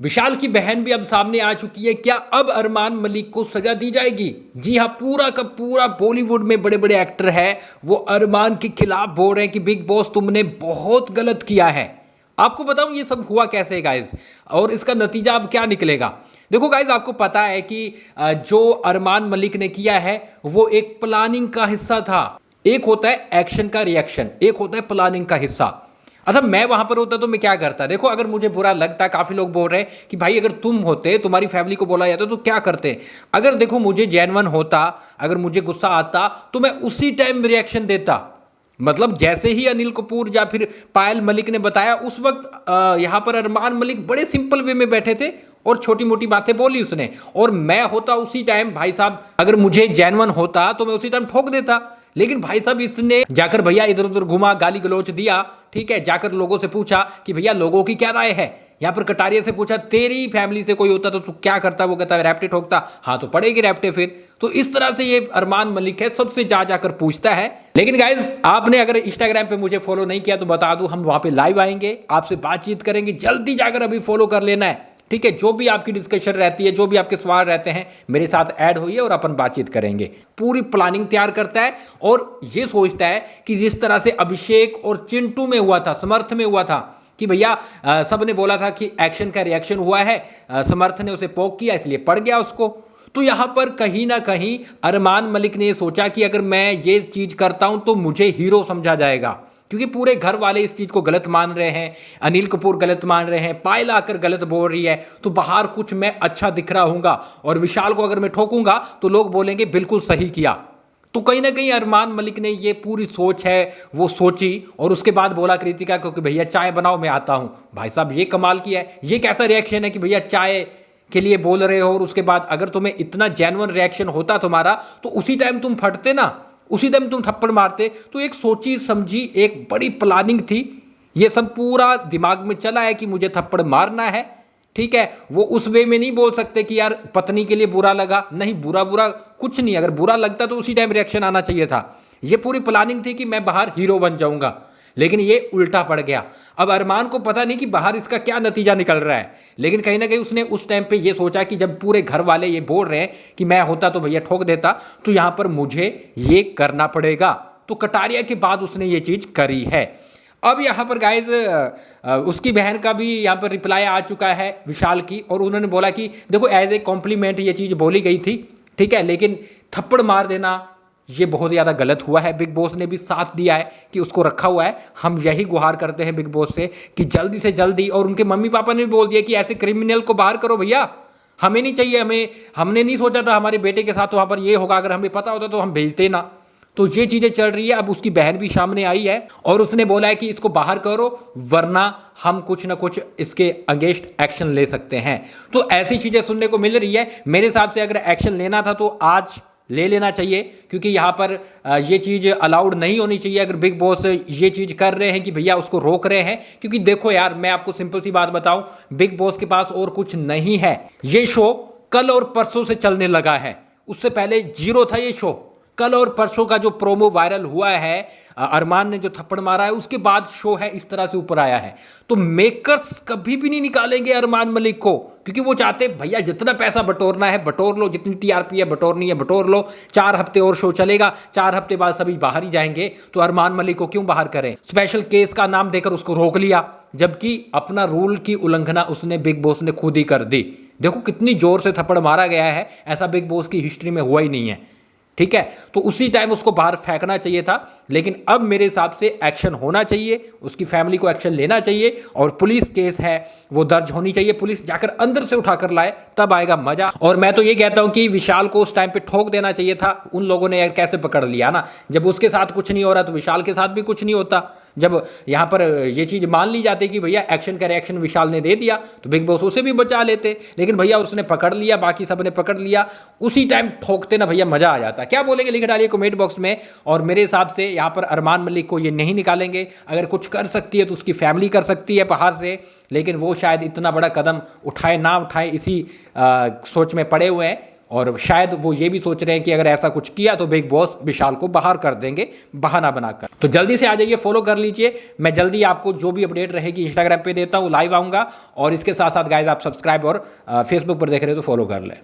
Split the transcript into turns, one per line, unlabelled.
विशाल की बहन भी अब सामने आ चुकी है। क्या अब अरमान मलिक को सजा दी जाएगी? जी हाँ, पूरा का पूरा बॉलीवुड में बड़े बड़े एक्टर हैं वो अरमान के खिलाफ बोल रहे हैं कि बिग बॉस तुमने बहुत गलत किया है। आपको बताऊं ये सब हुआ कैसे है गाइज, और इसका नतीजा अब क्या निकलेगा। देखो गाइज, आपको पता है कि जो अरमान मलिक ने किया है वो एक प्लानिंग का हिस्सा था। एक होता है एक्शन का रिएक्शन, एक होता है प्लानिंग का हिस्सा। अच्छा, मैं वहां पर होता तो मैं क्या करता? देखो, अगर मुझे बुरा लगता, काफी लोग बोल रहे हैं कि भाई अगर तुम होते, तुम्हारी फैमिली को बोला जाता तो क्या करते। अगर देखो मुझे जेन्युइन होता, अगर मुझे गुस्सा आता तो मैं उसी टाइम रिएक्शन देता। मतलब जैसे ही अनिल कपूर या फिर पायल मलिक ने बताया उस वक्त यहाँ पर अरमान मलिक बड़े सिंपल वे में बैठे थे और छोटी मोटी बातें बोली उसने, और मैं होता उसी टाइम, भाई साहब अगर मुझे जेन्युइन होता तो मैं उसी टाइम ठोक देता। लेकिन भाई साहब इसने जाकर भैया इधर उधर घुमा, गाली गलौच दिया, ठीक है, जाकर लोगों से पूछा कि भैया लोगों की क्या राय है। यहाँ पर कटारिया से पूछा तेरी फैमिली से कोई होता तो तू क्या करता? वो कहता रैप्टे ठोकता। हाँ तो पड़ेगी रैप्टे फिर। तो इस तरह से ये अरमान मलिक है, सबसे जा जाकर पूछता है। लेकिन गाइज, आपने अगर इंस्टाग्राम पे मुझे फॉलो नहीं किया तो बता दूं, हम वहां पे लाइव आएंगे, आपसे बातचीत करेंगे, जल्दी जाकर अभी फॉलो कर लेना है, ठीक है। जो भी आपकी डिस्कशन रहती है, जो भी आपके सवाल रहते हैं, मेरे साथ ऐड होइए और अपन बातचीत करेंगे। पूरी प्लानिंग तैयार करता है और ये सोचता है कि जिस तरह से अभिषेक और चिंटू में हुआ था, समर्थ में हुआ था कि भैया सब ने बोला था कि एक्शन का रिएक्शन हुआ है, समर्थ ने उसे पोक किया इसलिए पड़ गया उसको। तो यहां पर कहीं ना कहीं अरमान मलिक ने सोचा कि अगर मैं ये चीज करता हूं तो मुझे हीरो समझा जाएगा, क्योंकि पूरे घर वाले इस चीज को गलत मान रहे हैं, अनिल कपूर गलत मान रहे हैं, पायल आकर गलत बोल रही है, तो बाहर कुछ मैं अच्छा दिख रहा हूंगा और विशाल को अगर मैं ठोकूंगा तो लोग बोलेंगे बिल्कुल सही किया। तो कहीं ना कहीं अरमान मलिक ने ये पूरी सोच है वो सोची और उसके बाद बोला कृतिका को कि भैया चाय बनाओ मैं आता हूं। भाई साहब ये कमाल किया है, ये कैसा रिएक्शन है कि भैया चाय के लिए बोल रहे हो, और उसके बाद अगर तुम्हें इतना जेन्युइन रिएक्शन होता तुम्हारा तो उसी टाइम तुम फटते ना, उसी टाइम तुम थप्पड़ मारते। तो एक सोची समझी एक बड़ी प्लानिंग थी, ये सब पूरा दिमाग में चला है कि मुझे थप्पड़ मारना है, ठीक है। वो उस वे में नहीं बोल सकते कि यार पत्नी के लिए बुरा लगा, नहीं, बुरा बुरा कुछ नहीं, अगर बुरा लगता तो उसी टाइम रिएक्शन आना चाहिए था। ये पूरी प्लानिंग थी कि मैं बाहर हीरो बन जाऊंगा, लेकिन ये उल्टा पड़ गया। अब अरमान को पता नहीं कि बाहर इसका क्या नतीजा निकल रहा है, लेकिन कहीं ना कहीं उसने उस टाइम पे ये सोचा कि जब पूरे घर वाले ये बोल रहे हैं कि मैं होता तो भैया ठोक देता, तो यहां पर मुझे ये करना पड़ेगा। तो कटारिया के बाद उसने ये चीज करी है। अब यहाँ पर गाइज उसकी बहन का भी यहाँ पर रिप्लाई आ चुका है विशाल की, और उन्होंने बोला कि देखो एज ए कॉम्प्लीमेंट ये चीज़ बोली गई थी, ठीक है, लेकिन थप्पड़ मार देना ये बहुत ज़्यादा गलत हुआ है। बिग बॉस ने भी साथ दिया है कि उसको रखा हुआ है। हम यही गुहार करते हैं बिग बॉस से कि जल्दी से जल्दी, और उनके मम्मी पापा ने भी बोल दिया कि ऐसे क्रिमिनल को बाहर करो भैया, हमें नहीं चाहिए, हमने नहीं सोचा था हमारे बेटे के साथ वहाँ पर ये होगा, अगर हमें पता होता तो हम भेजते ना। तो ये चीजें चल रही है। अब उसकी बहन भी सामने आई है और उसने बोला है कि इसको बाहर करो वरना हम कुछ ना कुछ इसके अगेंस्ट एक्शन ले सकते हैं। तो ऐसी चीजें सुनने को मिल रही है। मेरे हिसाब से अगर एक्शन लेना था तो आज ले लेना चाहिए, क्योंकि यहाँ पर ये चीज़ अलाउड नहीं होनी चाहिए। अगर बिग बॉस ये चीज़ कर रहे हैं कि भैया उसको रोक रहे हैं, क्योंकि देखो यार मैं आपको सिंपल सी बात बताऊं, बिग बॉस के पास और कुछ नहीं है। ये शो कल और परसों से चलने लगा है, उससे पहले जीरो था ये शो। कल और परसों का जो प्रोमो वायरल हुआ है, अरमान ने जो थप्पड़ मारा है, उसके बाद शो है इस तरह से ऊपर आया है। तो मेकर्स कभी भी नहीं निकालेंगे अरमान मलिक को, क्योंकि वो चाहते भैया जितना पैसा बटोरना है बटोर लो, जितनी टीआरपी है बटोरनी है बटोर लो, 4 हफ्ते और शो चलेगा, 4 हफ्ते बाद सभी बाहर ही जाएंगे, तो अरमान मलिक को क्यों बाहर करें। स्पेशल केस का नाम देकर उसको रोक लिया, जबकि अपना रूल की उल्लंघना उसने बिग बॉस ने खुद ही कर दी। देखो कितनी जोर से थप्पड़ मारा गया है, ऐसा बिग बॉस की हिस्ट्री में हुआ ही नहीं है, ठीक है। तो उसी टाइम उसको बाहर फेंकना चाहिए था। लेकिन अब मेरे हिसाब से एक्शन होना चाहिए, उसकी फैमिली को एक्शन लेना चाहिए, और पुलिस केस है वो दर्ज होनी चाहिए, पुलिस जाकर अंदर से उठाकर लाए, तब आएगा मजा। और मैं तो ये कहता हूं कि विशाल को उस टाइम पे ठोक देना चाहिए था। उन लोगों ने यार कैसे पकड़ लिया ना, जब उसके साथ कुछ नहीं हो रहा तो विशाल के साथ भी कुछ नहीं होता। जब यहाँ पर ये चीज़ मान ली जाती कि भैया एक्शन का रिएक्शन विशाल ने दे दिया तो बिग बॉस उसे भी बचा लेते, लेकिन भैया उसने पकड़ लिया, बाकी सब ने पकड़ लिया, उसी टाइम ठोकते ना भैया, मजा आ जाता। क्या बोलेंगे लिख डालिए कमेंट बॉक्स में। और मेरे हिसाब से यहाँ पर अरमान मलिक को ये नहीं निकालेंगे। अगर कुछ कर सकती है तो उसकी फैमिली कर सकती है बाहर से, लेकिन वो शायद इतना बड़ा कदम उठाए ना उठाए, इसी सोच में पड़े हुए हैं। और शायद वो ये भी सोच रहे हैं कि अगर ऐसा कुछ किया तो बिग बॉस विशाल को बाहर कर देंगे बहाना बनाकर। तो जल्दी से आ जाइए, फॉलो कर लीजिए। मैं जल्दी आपको जो भी अपडेट रहेगी इंस्टाग्राम पे देता हूँ, लाइव आऊँगा। और इसके साथ साथ गाइज आप सब्सक्राइब और फेसबुक पर देख रहे हो तो फॉलो कर लें।